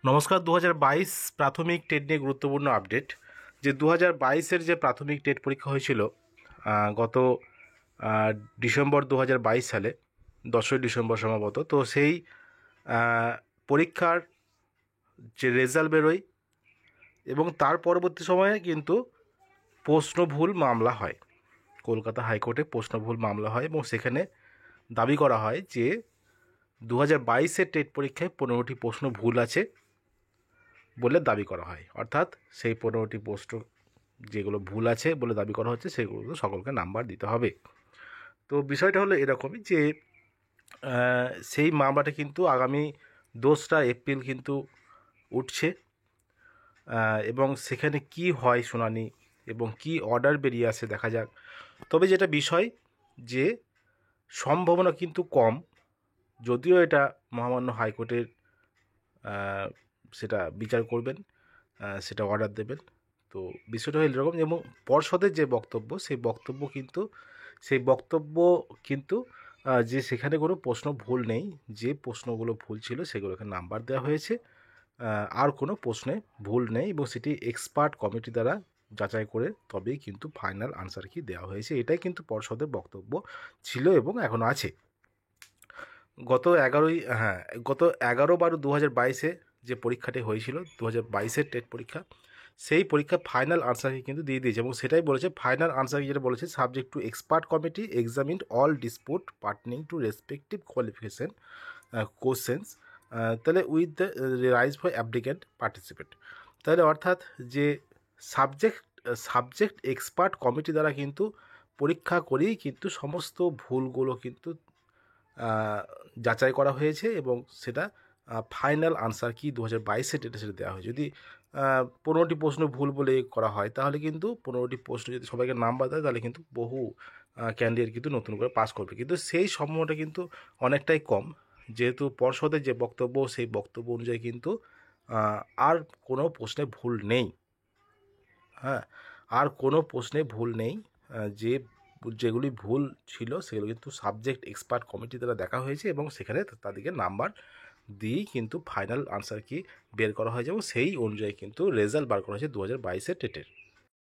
নমস্কার। 2022 প্রাথমিক টেট নিয়ে গুরুত্বপূর্ণ আপডেট। যে 2022-এর যে প্রাথমিক টেট পরীক্ষা হয়েছিল গত ডিসেম্বর 2022 সালে, 10ই ডিসেম্বর সম্ভবত। তো সেই পরীক্ষার যে রেজাল্ট বেরোয় এবং তার পরবর্তী সময়ে কিন্তু প্রশ্নভুল মামলা হয়। কলকাতা হাইকোর্টে প্রশ্নভুল মামলা হয় এবং সেখানে দাবি করা হয় যে 2022-এর টেট পরীক্ষায় 15টি প্রশ্ন ভুল আছে বলে দাবি করা হয়। অর্থাৎ সেই 15টি প্রশ্ন যেগুলো ভুল আছে বলে দাবি করা হচ্ছে সেগুলো সকলকে নাম্বার দিতে হবে। তো বিষয়টা হলো এরকমই যে সেই মামলাটা কিন্তু আগামী 2রা এপ্রিল কিন্তু উঠছে এবং সেখানে কি হয় শুনানি এবং কি অর্ডার বেরিয়ে আসে দেখা যাক। তবে যেটা বিষয় যে সম্ভাবনা কিন্তু কম, যদিও এটা মহামান্য হাইকোর্টের সেটা বিচার করবেন, সেটা অর্ডার দেবেন। তো বিষয়টা হলো এরকম, এবং পর্ষদের যে বক্তব্য সেই বক্তব্য কিন্তু যে সেখানে কোনো প্রশ্ন ভুল নেই, যে প্রশ্নগুলো ভুল ছিল সেগুলোকে নাম্বার দেওয়া হয়েছে, আর কোনো প্রশ্নে ভুল নেই এবং সেটি এক্সপার্ট কমিটি দ্বারা যাচাই করে তবেই কিন্তু ফাইনাল আনসার কি দেওয়া হয়েছে। এটাই কিন্তু পর্ষদের বক্তব্য ছিল এবং এখনও আছে। গত 11/12/2022-এ যে পরীক্ষাটি হয়েছিল, 2022-এর টেট পরীক্ষা, সেই পরীক্ষা ফাইনাল আনসারকে কিন্তু দিয়ে দিয়েছে এবং সেটাই বলেছে ফাইনাল আনসার যেটা বলেছে, subject to expert committee examined all dispute pertaining to respective qualification questions, তাহলে with the rise for applicant participate. তাহলে অর্থাৎ যে সাবজেক্ট এক্সপার্ট কমিটি দ্বারা কিন্তু পরীক্ষা করেই কিন্তু সমস্ত ভুলগুলো কিন্তু যাচাই করা হয়েছে এবং সেটা ফাইনাল আনসার কি 2022-এর ডেটে সেটা দেওয়া হয়। যদি 15টি প্রশ্ন ভুল বলে করা হয় তাহলে কিন্তু 15টি প্রশ্ন যদি সবাইকে নাম্বার দেয় তাহলে কিন্তু বহু ক্যান্ডিডেট কিন্তু নতুন করে পাস করবে, কিন্তু সেই সম্ভাবনাটা কিন্তু অনেকটাই কম, যেহেতু পর্ষদের যে বক্তব্য সেই বক্তব্য অনুযায়ী কিন্তু আর কোনো প্রশ্নে ভুল নেই। হ্যাঁ, আর কোনো প্রশ্নে ভুল নেই। যেগুলি ভুল ছিল সেগুলো কিন্তু সাবজেক্ট এক্সপার্ট কমিটি দ্বারা দেখা হয়েছে এবং সেখানে তাদেরকে নাম্বার দিয়েই কিন্তু ফাইনাল আনসার কি বের করা হয়েছে এবং সেই অনুযায়ী কিন্তু রেজাল্ট বার করা হয়েছে 2022-এর টেটের।